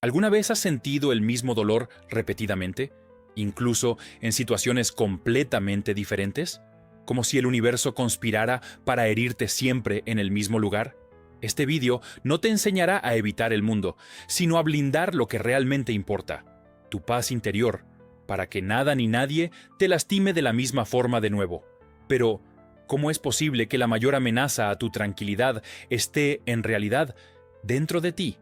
¿Alguna vez has sentido el mismo dolor repetidamente, incluso en situaciones completamente diferentes? ¿Como si el universo conspirara para herirte siempre en el mismo lugar? Este vídeo no te enseñará a evitar el mundo, sino a blindar lo que realmente importa, tu paz interior, para que nada ni nadie te lastime de la misma forma de nuevo. Pero, ¿cómo es posible que la mayor amenaza a tu tranquilidad esté, en realidad, dentro de ti?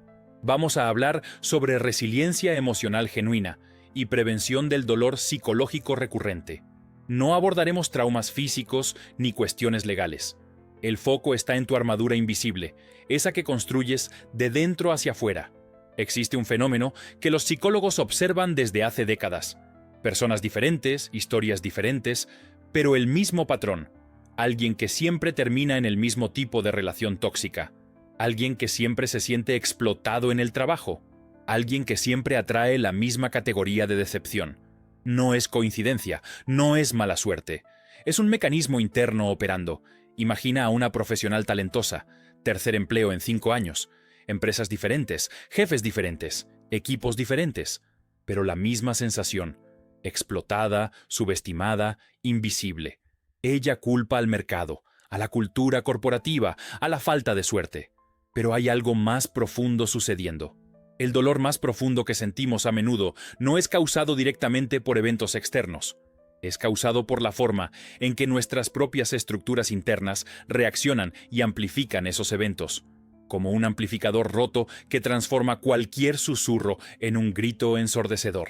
Vamos a hablar sobre resiliencia emocional genuina y prevención del dolor psicológico recurrente. No abordaremos traumas físicos ni cuestiones legales. El foco está en tu armadura invisible, esa que construyes de dentro hacia afuera. Existe un fenómeno que los psicólogos observan desde hace décadas. Personas diferentes, historias diferentes, pero el mismo patrón. Alguien que siempre termina en el mismo tipo de relación tóxica. Alguien que siempre se siente explotado en el trabajo. Alguien que siempre atrae la misma categoría de decepción. No es coincidencia, no es mala suerte. Es un mecanismo interno operando. Imagina a una profesional talentosa, tercer empleo en 5 años, empresas diferentes, jefes diferentes, equipos diferentes, pero la misma sensación, explotada, subestimada, invisible. Ella culpa al mercado, a la cultura corporativa, a la falta de suerte. Pero hay algo más profundo sucediendo. El dolor más profundo que sentimos a menudo no es causado directamente por eventos externos. Es causado por la forma en que nuestras propias estructuras internas reaccionan y amplifican esos eventos, como un amplificador roto que transforma cualquier susurro en un grito ensordecedor.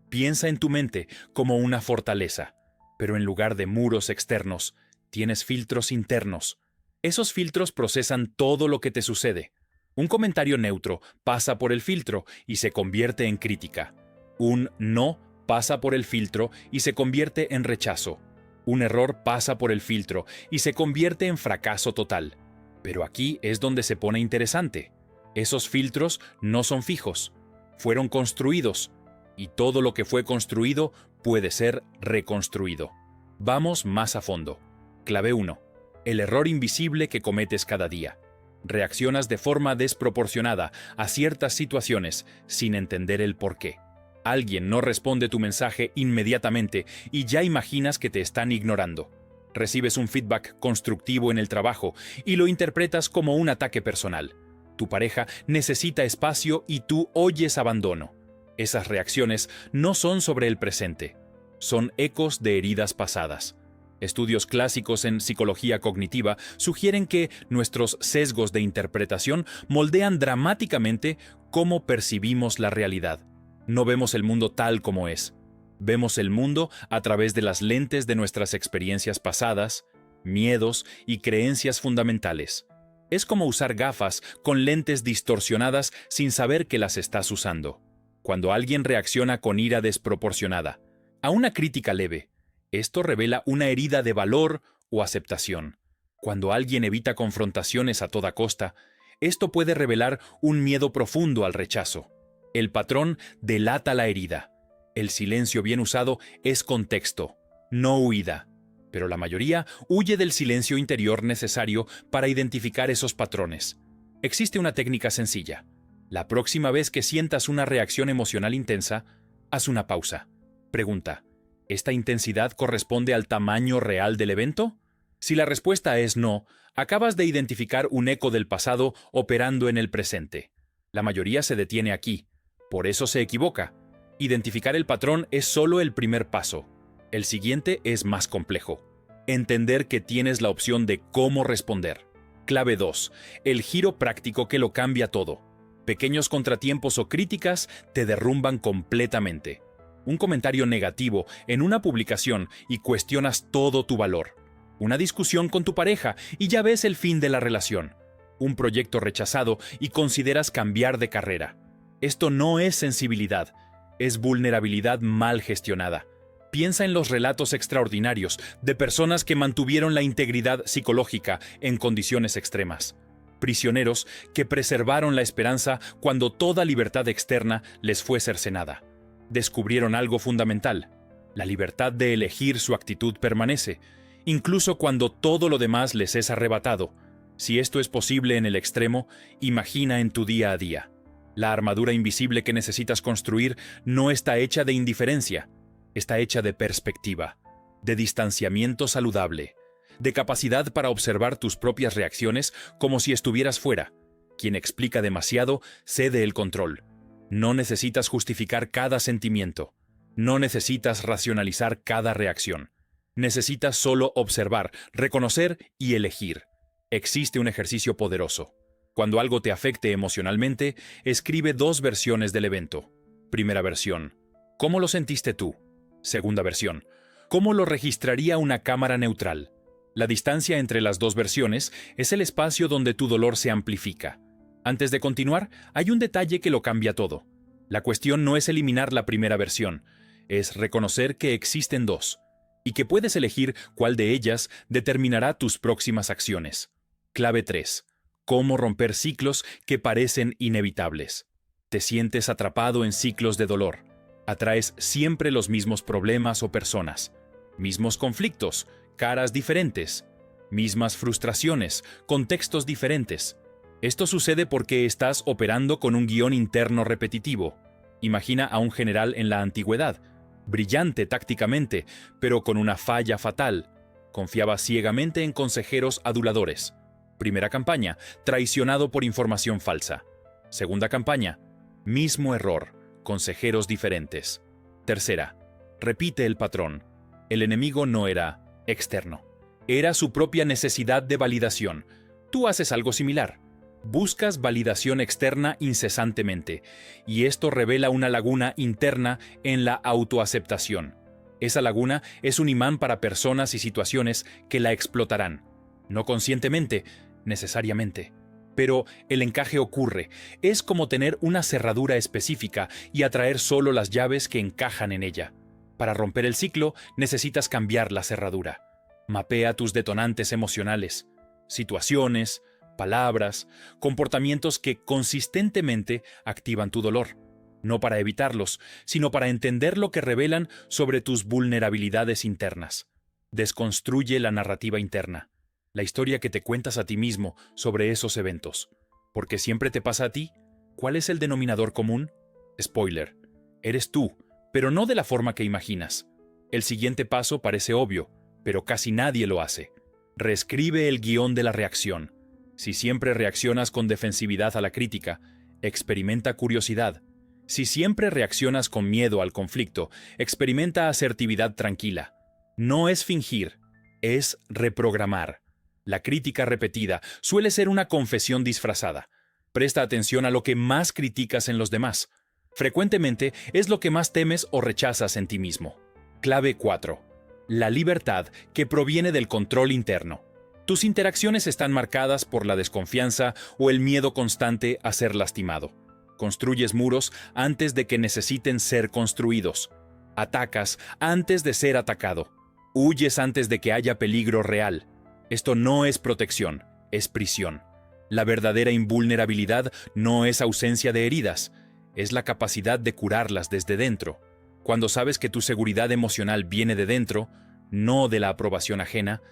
Piensa en tu mente como una fortaleza, pero en lugar de muros externos, tienes filtros internos. Esos filtros procesan todo lo que te sucede. Un comentario neutro pasa por el filtro y se convierte en crítica. Un no pasa por el filtro y se convierte en rechazo. Un error pasa por el filtro y se convierte en fracaso total. Pero aquí es donde se pone interesante. Esos filtros no son fijos. Fueron construidos. Y todo lo que fue construido puede ser reconstruido. Vamos más a fondo. Clave 1. El error invisible que cometes cada día. Reaccionas de forma desproporcionada a ciertas situaciones sin entender el porqué. Alguien no responde tu mensaje inmediatamente y ya imaginas que te están ignorando. Recibes un feedback constructivo en el trabajo y lo interpretas como un ataque personal. Tu pareja necesita espacio y tú oyes abandono. Esas reacciones no son sobre el presente, son ecos de heridas pasadas. Estudios clásicos en psicología cognitiva sugieren que nuestros sesgos de interpretación moldean dramáticamente cómo percibimos la realidad. No vemos el mundo tal como es. Vemos el mundo a través de las lentes de nuestras experiencias pasadas, miedos y creencias fundamentales. Es como usar gafas con lentes distorsionadas sin saber que las estás usando. Cuando alguien reacciona con ira desproporcionada a una crítica leve, esto revela una herida de valor o aceptación. Cuando alguien evita confrontaciones a toda costa, esto puede revelar un miedo profundo al rechazo. El patrón delata la herida. El silencio bien usado es contexto, no huida. Pero la mayoría huye del silencio interior necesario para identificar esos patrones. Existe una técnica sencilla. La próxima vez que sientas una reacción emocional intensa, haz una pausa. Pregunta: ¿esta intensidad corresponde al tamaño real del evento? Si la respuesta es no, acabas de identificar un eco del pasado operando en el presente. La mayoría se detiene aquí. Por eso se equivoca. Identificar el patrón es solo el primer paso. El siguiente es más complejo. Entender que tienes la opción de cómo responder. Clave 2. El giro práctico que lo cambia todo. Pequeños contratiempos o críticas te derrumban completamente. Un comentario negativo en una publicación y cuestionas todo tu valor. Una discusión con tu pareja y ya ves el fin de la relación. Un proyecto rechazado y consideras cambiar de carrera. Esto no es sensibilidad, es vulnerabilidad mal gestionada. Piensa en los relatos extraordinarios de personas que mantuvieron la integridad psicológica en condiciones extremas. Prisioneros que preservaron la esperanza cuando toda libertad externa les fue cercenada. Descubrieron algo fundamental: la libertad de elegir su actitud permanece, incluso cuando todo lo demás les es arrebatado. Si esto es posible en el extremo, imagina en tu día a día. La armadura invisible que necesitas construir no está hecha de indiferencia, está hecha de perspectiva, de distanciamiento saludable, de capacidad para observar tus propias reacciones como si estuvieras fuera. Quien explica demasiado cede el control. No necesitas justificar cada sentimiento. No necesitas racionalizar cada reacción. Necesitas solo observar, reconocer y elegir. Existe un ejercicio poderoso. Cuando algo te afecte emocionalmente, escribe 2 versiones del evento. Primera versión: ¿cómo lo sentiste tú? Segunda versión: ¿cómo lo registraría una cámara neutral? La distancia entre las 2 versiones es el espacio donde tu dolor se amplifica. Antes de continuar, hay un detalle que lo cambia todo. La cuestión no es eliminar la primera versión, es reconocer que existen 2, y que puedes elegir cuál de ellas determinará tus próximas acciones. Clave 3. Cómo romper ciclos que parecen inevitables. Te sientes atrapado en ciclos de dolor. Atraes siempre los mismos problemas o personas, mismos conflictos, caras diferentes, mismas frustraciones, contextos diferentes. Esto sucede porque estás operando con un guión interno repetitivo. Imagina a un general en la antigüedad, brillante tácticamente, pero con una falla fatal. Confiaba ciegamente en consejeros aduladores. Primera campaña, traicionado por información falsa. Segunda campaña, mismo error, consejeros diferentes. Tercera, repite el patrón. El enemigo no era externo. Era su propia necesidad de validación. Tú haces algo similar. Buscas validación externa incesantemente, y esto revela una laguna interna en la autoaceptación. Esa laguna es un imán para personas y situaciones que la explotarán. No conscientemente, necesariamente. Pero el encaje ocurre. Es como tener una cerradura específica y atraer solo las llaves que encajan en ella. Para romper el ciclo, necesitas cambiar la cerradura. Mapea tus detonantes emocionales, situaciones, palabras, comportamientos que consistentemente activan tu dolor. No para evitarlos, sino para entender lo que revelan sobre tus vulnerabilidades internas. Desconstruye la narrativa interna, la historia que te cuentas a ti mismo sobre esos eventos. ¿Por qué siempre te pasa a ti? ¿Cuál es el denominador común? Spoiler: eres tú, pero no de la forma que imaginas. El siguiente paso parece obvio, pero casi nadie lo hace. Reescribe el guión de la reacción. Si siempre reaccionas con defensividad a la crítica, experimenta curiosidad. Si siempre reaccionas con miedo al conflicto, experimenta asertividad tranquila. No es fingir, es reprogramar. La crítica repetida suele ser una confesión disfrazada. Presta atención a lo que más criticas en los demás. Frecuentemente es lo que más temes o rechazas en ti mismo. Clave 4. La libertad que proviene del control interno. Tus interacciones están marcadas por la desconfianza o el miedo constante a ser lastimado. Construyes muros antes de que necesiten ser construidos. Atacas antes de ser atacado. Huyes antes de que haya peligro real. Esto no es protección, es prisión. La verdadera invulnerabilidad no es ausencia de heridas, es la capacidad de curarlas desde dentro. Cuando sabes que tu seguridad emocional viene de dentro, no de la aprobación ajena,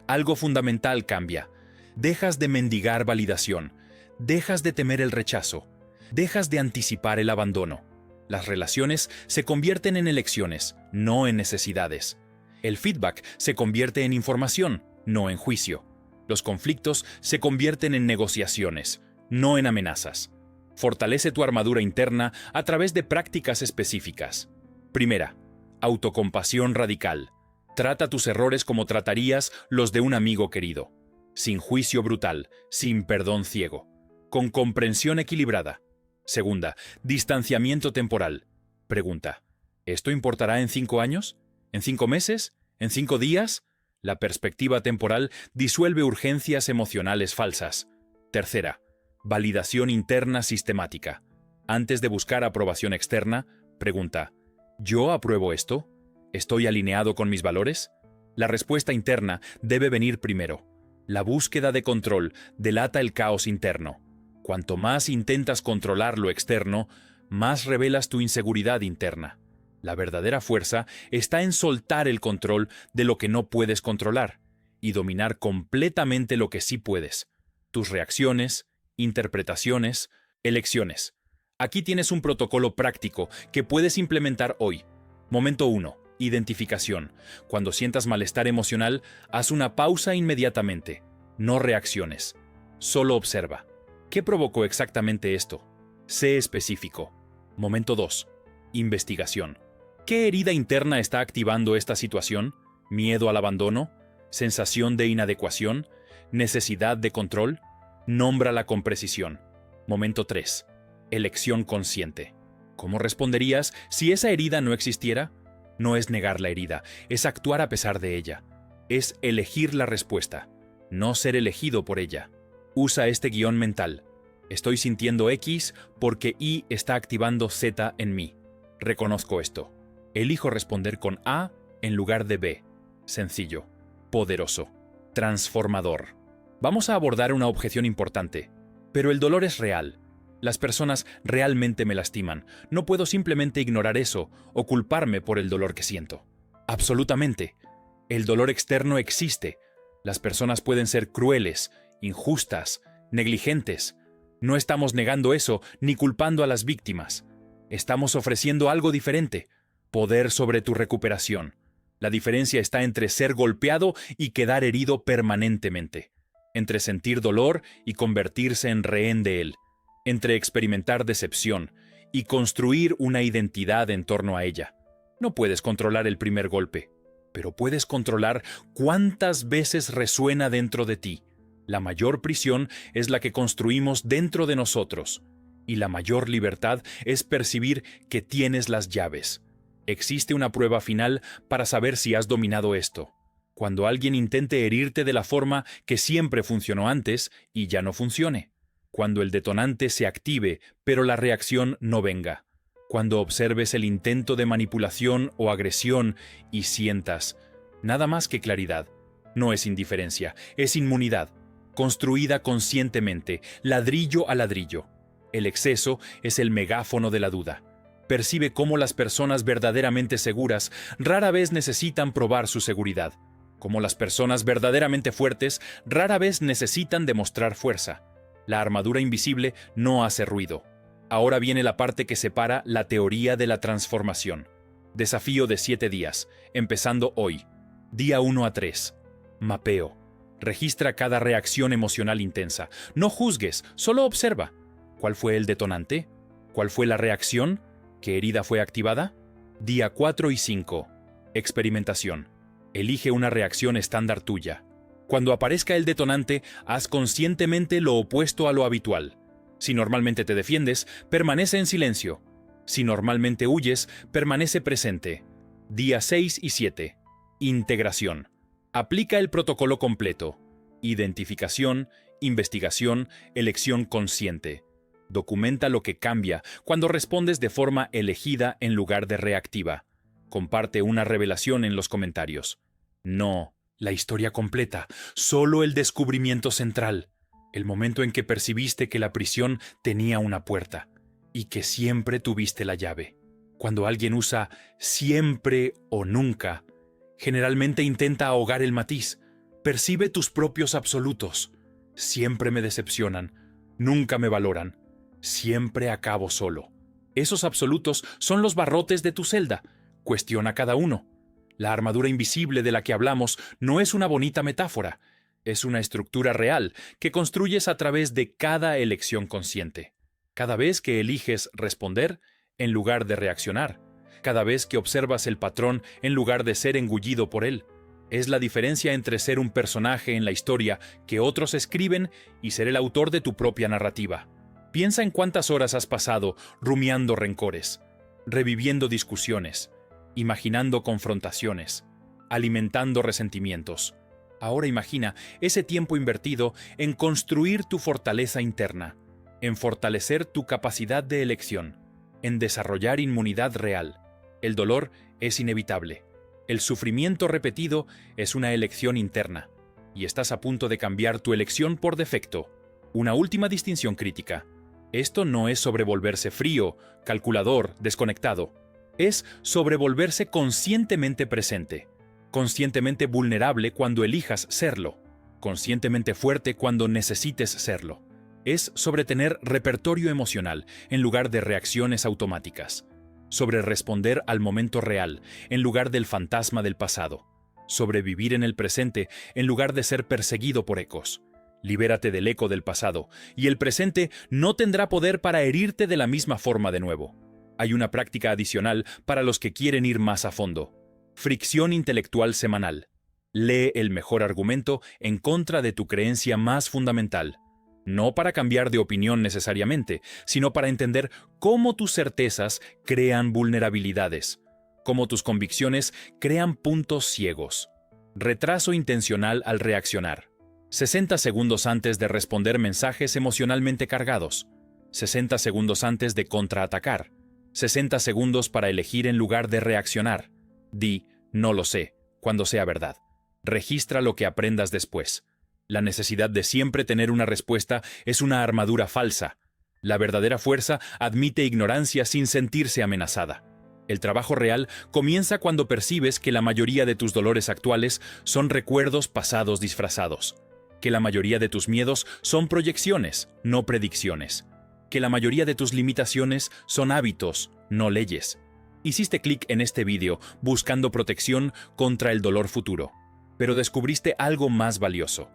algo fundamental cambia. Dejas de mendigar validación, dejas de temer el rechazo, dejas de anticipar el abandono. Las relaciones se convierten en elecciones, no en necesidades. El feedback se convierte en información, no en juicio. Los conflictos se convierten en negociaciones, no en amenazas. Fortalece tu armadura interna a través de prácticas específicas. Primera, autocompasión radical. Trata tus errores como tratarías los de un amigo querido. Sin juicio brutal, sin perdón ciego. Con comprensión equilibrada. Segunda, distanciamiento temporal. Pregunta: ¿esto importará en 5 años? ¿En 5 meses? ¿En 5 días? La perspectiva temporal disuelve urgencias emocionales falsas. Tercera, validación interna sistemática. Antes de buscar aprobación externa, pregunta: ¿yo apruebo esto? ¿Estoy alineado con mis valores? La respuesta interna debe venir primero. La búsqueda de control delata el caos interno. Cuanto más intentas controlar lo externo, más revelas tu inseguridad interna. La verdadera fuerza está en soltar el control de lo que no puedes controlar y dominar completamente lo que sí puedes. Tus reacciones, interpretaciones, elecciones. Aquí tienes un protocolo práctico que puedes implementar hoy. Momento 1. Identificación. Cuando sientas malestar emocional, haz una pausa inmediatamente. No reacciones. Solo observa. ¿Qué provocó exactamente esto? Sé específico. Momento 2. Investigación. ¿Qué herida interna está activando esta situación? ¿Miedo al abandono? ¿Sensación de inadecuación? ¿Necesidad de control? Nómbrala con precisión. Momento 3. Elección consciente. ¿Cómo responderías si esa herida no existiera? No es negar la herida, es actuar a pesar de ella. Es elegir la respuesta, no ser elegido por ella. Usa este guión mental. Estoy sintiendo X porque Y está activando Z en mí. Reconozco esto. Elijo responder con A en lugar de B. Sencillo, poderoso, transformador. Vamos a abordar una objeción importante. Pero el dolor es real. Las personas realmente me lastiman. No puedo simplemente ignorar eso o culparme por el dolor que siento. Absolutamente. El dolor externo existe. Las personas pueden ser crueles, injustas, negligentes. No estamos negando eso ni culpando a las víctimas. Estamos ofreciendo algo diferente. Poder sobre tu recuperación. La diferencia está entre ser golpeado y quedar herido permanentemente. Entre sentir dolor y convertirse en rehén de él. Entre experimentar decepción y construir una identidad en torno a ella. No puedes controlar el primer golpe, pero puedes controlar cuántas veces resuena dentro de ti. La mayor prisión es la que construimos dentro de nosotros, y la mayor libertad es percibir que tienes las llaves. Existe una prueba final para saber si has dominado esto. Cuando alguien intente herirte de la forma que siempre funcionó antes y ya no funcione. Cuando el detonante se active, pero la reacción no venga. Cuando observes el intento de manipulación o agresión y sientas nada más que claridad. No es indiferencia, es inmunidad, construida conscientemente, ladrillo a ladrillo. El exceso es el megáfono de la duda. Percibe cómo las personas verdaderamente seguras rara vez necesitan probar su seguridad. Como las personas verdaderamente fuertes rara vez necesitan demostrar fuerza. La armadura invisible no hace ruido. Ahora viene la parte que separa la teoría de la transformación. Desafío de 7 días, empezando hoy. Día 1 a 3. Mapeo. Registra cada reacción emocional intensa. No juzgues, solo observa. ¿Cuál fue el detonante? ¿Cuál fue la reacción? ¿Qué herida fue activada? Día 4 y 5. Experimentación. Elige una reacción estándar tuya. Cuando aparezca el detonante, haz conscientemente lo opuesto a lo habitual. Si normalmente te defiendes, permanece en silencio. Si normalmente huyes, permanece presente. Día 6 y 7. Integración. Aplica el protocolo completo. Identificación, investigación, elección consciente. Documenta lo que cambia cuando respondes de forma elegida en lugar de reactiva. Comparte una revelación en los comentarios. No la historia completa, solo el descubrimiento central. El momento en que percibiste que la prisión tenía una puerta y que siempre tuviste la llave. Cuando alguien usa siempre o nunca, generalmente intenta ahogar el matiz. Percibe tus propios absolutos. Siempre me decepcionan, nunca me valoran, siempre acabo solo. Esos absolutos son los barrotes de tu celda. Cuestiona cada uno. La armadura invisible de la que hablamos no es una bonita metáfora, es una estructura real que construyes a través de cada elección consciente. Cada vez que eliges responder, en lugar de reaccionar. Cada vez que observas el patrón en lugar de ser engullido por él. Es la diferencia entre ser un personaje en la historia que otros escriben y ser el autor de tu propia narrativa. Piensa en cuántas horas has pasado rumiando rencores, reviviendo discusiones, imaginando confrontaciones, alimentando resentimientos. Ahora imagina ese tiempo invertido en construir tu fortaleza interna, en fortalecer tu capacidad de elección, en desarrollar inmunidad real. El dolor es inevitable. El sufrimiento repetido es una elección interna, y estás a punto de cambiar tu elección por defecto. Una última distinción crítica. Esto no es sobre volverse frío, calculador, desconectado. Es sobre volverse conscientemente presente, conscientemente vulnerable cuando elijas serlo, conscientemente fuerte cuando necesites serlo. Es sobre tener repertorio emocional en lugar de reacciones automáticas, sobre responder al momento real en lugar del fantasma del pasado, sobre vivir en el presente en lugar de ser perseguido por ecos. Libérate del eco del pasado, y el presente no tendrá poder para herirte de la misma forma de nuevo. Hay una práctica adicional para los que quieren ir más a fondo. Fricción intelectual semanal. Lee el mejor argumento en contra de tu creencia más fundamental. No para cambiar de opinión necesariamente, sino para entender cómo tus certezas crean vulnerabilidades, cómo tus convicciones crean puntos ciegos. Retraso intencional al reaccionar. 60 segundos antes de responder mensajes emocionalmente cargados. 60 segundos antes de contraatacar. 60 segundos para elegir en lugar de reaccionar. Di, no lo sé, cuando sea verdad. Registra lo que aprendas después. La necesidad de siempre tener una respuesta es una armadura falsa. La verdadera fuerza admite ignorancia sin sentirse amenazada. El trabajo real comienza cuando percibes que la mayoría de tus dolores actuales son recuerdos pasados disfrazados, que la mayoría de tus miedos son proyecciones, no predicciones, que la mayoría de tus limitaciones son hábitos, no leyes. Hiciste clic en este vídeo buscando protección contra el dolor futuro, pero descubriste algo más valioso: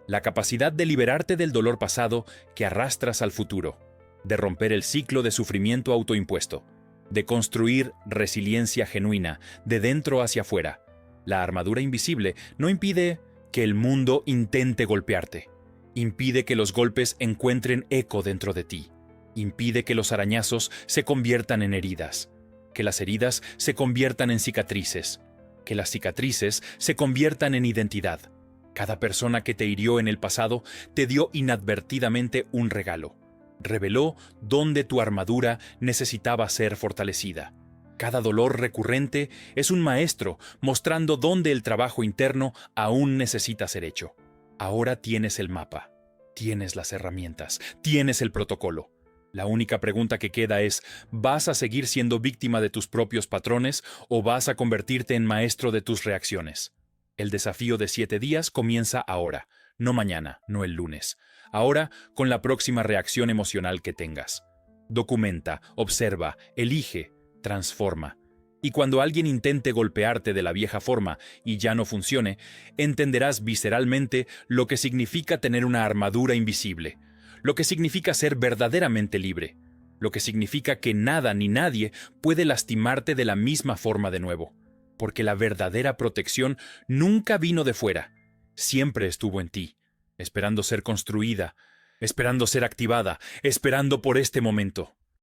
la capacidad de liberarte del dolor pasado que arrastras al futuro, de romper el ciclo de sufrimiento autoimpuesto, de construir resiliencia genuina de dentro hacia afuera. La armadura invisible no impide que el mundo intente golpearte. Impide que los golpes encuentren eco dentro de ti. Impide que los arañazos se conviertan en heridas, que las heridas se conviertan en cicatrices, que las cicatrices se conviertan en identidad. Cada persona que te hirió en el pasado te dio inadvertidamente un regalo. Reveló dónde tu armadura necesitaba ser fortalecida. Cada dolor recurrente es un maestro mostrando dónde el trabajo interno aún necesita ser hecho. Ahora tienes el mapa, tienes las herramientas, tienes el protocolo. La única pregunta que queda es: ¿vas a seguir siendo víctima de tus propios patrones o vas a convertirte en maestro de tus reacciones? El desafío de 7 días comienza ahora, no mañana, no el lunes. Ahora, con la próxima reacción emocional que tengas. Documenta, observa, elige, transforma. Y cuando alguien intente golpearte de la vieja forma y ya no funcione, entenderás visceralmente lo que significa tener una armadura invisible, lo que significa ser verdaderamente libre, lo que significa que nada ni nadie puede lastimarte de la misma forma de nuevo, porque la verdadera protección nunca vino de fuera, siempre estuvo en ti, esperando ser construida, esperando ser activada, esperando por este momento.